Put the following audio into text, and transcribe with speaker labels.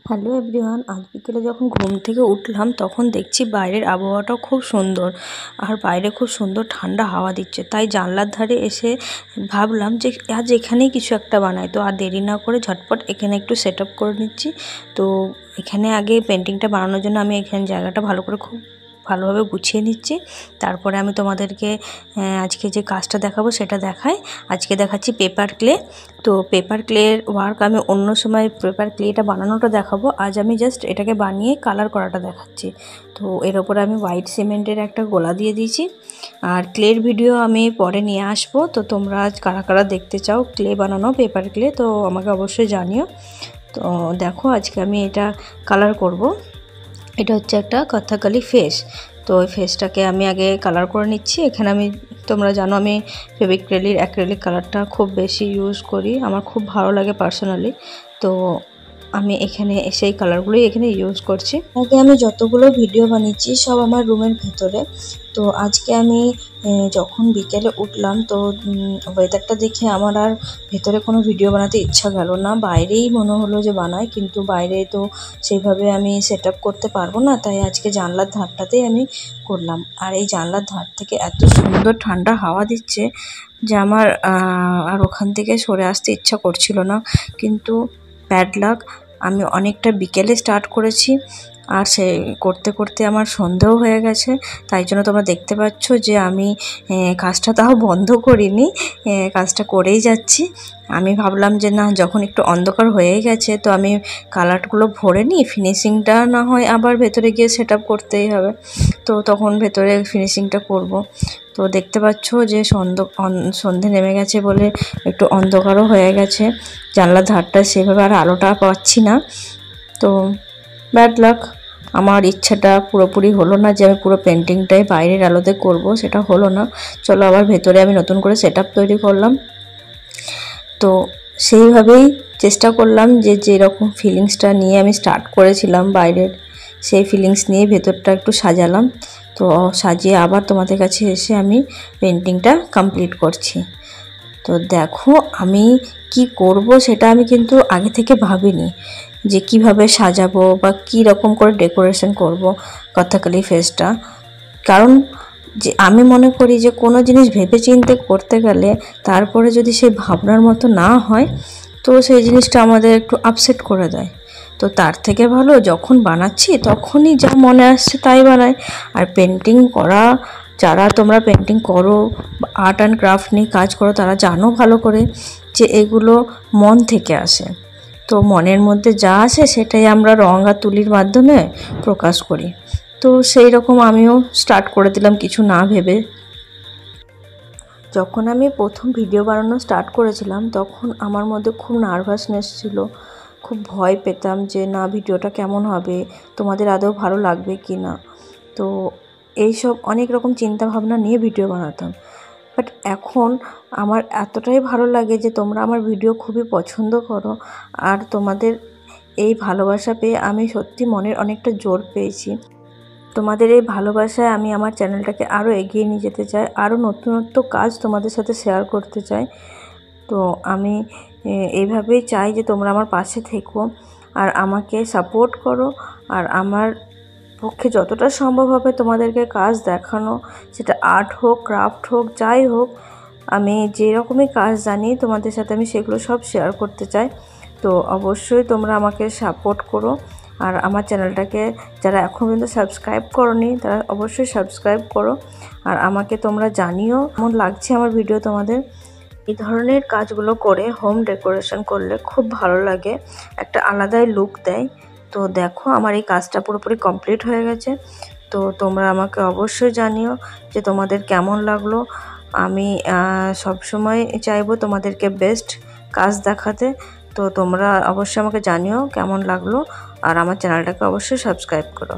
Speaker 1: Hello everyone, আজ বিকেলে যখন ঘুম থেকে উঠলাম তখন দেখছি বাইরের আবহাওয়াটাও খুব সুন্দর। আর বাইরে খুব সুন্দর ঠান্ডা হাওয়া দিচ্ছে, তাই জানলার ধারে এসে ভাবলাম যে আজ এখানেই কিছু একটা বানাই। তো আর দেরি না করে ঝটপট এখানে একটু সেট আপ করে নিচ্ছি। তো এখানে আগে পেন্টিংটা বানানোর জন্য আমি এখানে জায়গাটা ভালো করে খুব ভালোভাবে গুছিয়ে নিচ্ছি। তারপরে আমি তোমাদেরকে আজকে যে কাজটা দেখাবো সেটা দেখাই। আজকে দেখাচ্ছি পেপার ক্লে। তো পেপার ক্লের ওয়ার্ক আমি অন্য সময় পেপার ক্লেটা বানানোটা দেখাবো, আজ আমি জাস্ট এটাকে বানিয়ে কালার করাটা দেখাচ্ছি। তো এর ওপরে আমি হোয়াইট সিমেন্টের একটা গোলা দিয়ে দিয়েছি। আর ক্লের ভিডিও আমি পরে নিয়ে আসবো। তো তোমরা আজ কারা কারা দেখতে চাও ক্লে বানানো, পেপার ক্লে, তো আমাকে অবশ্যই জানিও। তো দেখো আজকে আমি এটা কালার করব। এটা হচ্ছে একটা কথাকলি ফেস। তো ওই ফেসটাকে আমি আগে কালার করে নিচ্ছি। এখানে আমি, তোমরা জানো আমি ফেভিক্রিলের অ্যাক্রিলিক কালারটা খুব বেশি ইউজ করি, আমার খুব ভালো লাগে পার্সোনালি। তো আমি এখানে সেই কালারগুলোই এখানে ইউজ করছি। আগে আমি যতগুলো ভিডিও বানিয়েছি সব আমার রুমের ভিতরে। তো আজকে আমি যখন বিকেলে উঠলাম তো ওয়েদারটা দেখে আমার আর ভেতরে কোনো ভিডিও বানাতে ইচ্ছা গেল না, বাইরেই মনে হলো যে বানাই, কিন্তু বাইরে তো সেইভাবে আমি সেট আপ করতে পারবো না, তাই আজকে জানলার ধারটাতেই আমি করলাম। আর এই জানলার ধার থেকে এত সুন্দর ঠান্ডা হাওয়া দিচ্ছে যে আমার আর ওখান থেকে সরে আসতে ইচ্ছা করছিল না। কিন্তু ব্যাড লাক, আমি অনেকটা বিকেলে স্টার্ট করেছি আর সে করতে করতে আমার সন্ধেও হয়ে গেছে। তাই জন্য তোমরা দেখতে পাচ্ছ যে আমি কাজটা তাও বন্ধ করিনি, কাজটা করেই যাচ্ছি। আমি ভাবলাম যে না, যখন একটু অন্ধকার হয়ে গেছে তো আমি কালারগুলো ভরে নিই, ফিনিশিংটা না হয় আবার ভেতরে গিয়ে সেট আপ করতেই হবে, তো তখন ভেতরে ফিনিশিংটা করব। তো দেখতে পাচ্ছ যে সন্ধে নেমে গেছে বলে একটু অন্ধকারও হয়ে গেছে, জানলার ধারটা সেভাবে আর আলোটা পাচ্ছি না। তো ব্যাড লাক, আমার ইচ্ছাটা পুরোপুরি হলো না যে আমি পুরো পেন্টিংটাই বাইরের আলোতে করব, সেটা হলো না। চলো আবার ভেতরে আমি নতুন করে সেট আপ তৈরি করলাম। তো সেইভাবেই চেষ্টা করলাম যে যেরকম ফিলিংসটা নিয়ে আমি স্টার্ট করেছিলাম বাইরের, সেই ফিলিংস নিয়ে ভেতরটা একটু সাজালাম। তো সাজিয়ে আবার তোমাদের কাছে এসে আমি পেন্টিংটা কমপ্লিট করছি। তো দেখো আমি কি করব সেটা আমি কিন্তু আগে থেকে ভাবিনি যে কিভাবে সাজাবো বা কি রকম করে ডেকোরেশন করব কথাকলি ফেসটা। কারণ যে আমি মনে করি যে কোনো জিনিস ভেবে চিন্তে করতে গেলে তারপরে যদি সেই ভাবনার মতো না হয় তো সেই জিনিসটা আমাদের একটু আপসেট করে দেয়। তো তার থেকে ভালো যখন বানাচ্ছি তখনই যা মনে আসছে তাই বানাই। আর পেন্টিং করা, যারা তোমরা পেন্টিং করো, আর্ট অ্যান্ড ক্রাফট নিয়ে কাজ করো, তারা জানো ভালো করে যে এগুলো মন থেকে আসে। তো মনের মধ্যে যা আসে সেটাই আমরা রং আর তুলির মাধ্যমে প্রকাশ করি। তো সেই রকম আমিও স্টার্ট করে দিলাম কিছু না ভেবে। যখন আমি প্রথম ভিডিও বানানো স্টার্ট করেছিলাম তখন আমার মধ্যে খুব নার্ভাসনেস ছিল, খুব ভয় পেতাম যে না ভিডিওটা কেমন হবে, তোমাদের আদৌ ভালো লাগবে কি না। তো এইসব অনেক রকম চিন্তা ভাবনা নিয়ে ভিডিও বানাতাম। বাট এখন আমার এতটাই ভালো লাগে যে তোমরা আমার ভিডিও খুবই পছন্দ করো। আর তোমাদের এই ভালোবাসা পেয়ে আমি সত্যি মনের অনেকটা জোর পেয়েছি। তোমাদের এই ভালোবাসায় আমি আমার চ্যানেলটাকে আরও এগিয়ে নিয়ে যেতে চাই, আরও নতুনত্ব কাজ তোমাদের সাথে শেয়ার করতে চাই। তো আমি এইভাবেই চাই যে তোমরা আমার পাশে থেকো আর আমাকে সাপোর্ট করো। আর আমার পক্ষে যতটা সম্ভব হবে তোমাদেরকে কাজ দেখানো, সেটা আর্ট হোক, ক্রাফট হোক, যাই হোক, আমি যেরকমই কাজ জানি তোমাদের সাথে আমি সেগুলো সব শেয়ার করতে চাই। তো অবশ্যই তোমরা আমাকে সাপোর্ট করো। আর আমার চ্যানেলটাকে যারা এখন পর্যন্ত সাবস্ক্রাইব করোনি তারা অবশ্যই সাবস্ক্রাইব করো। আর আমাকে তোমরা জানিও কেমন লাগছে আমার ভিডিও তোমাদের। এই ধরনের কাজগুলো করে হোম ডেকোরেশন করলে খুব ভালো লাগে, একটা আলাদাই লুক দেয়। তো দেখো আমার এই কাজটা পুরোপুরি কমপ্লিট হয়ে গেছে। তো তোমরা আমাকে অবশ্যই জানিও যে তোমাদের কেমন লাগলো। আমি সবসময় চাইবো তোমাদেরকে বেস্ট কাজ দেখাতে। তো তোমরা অবশ্যই আমাকে জানিও কেমন লাগলো আর আমার চ্যানেলটাকে অবশ্যই সাবস্ক্রাইব করো।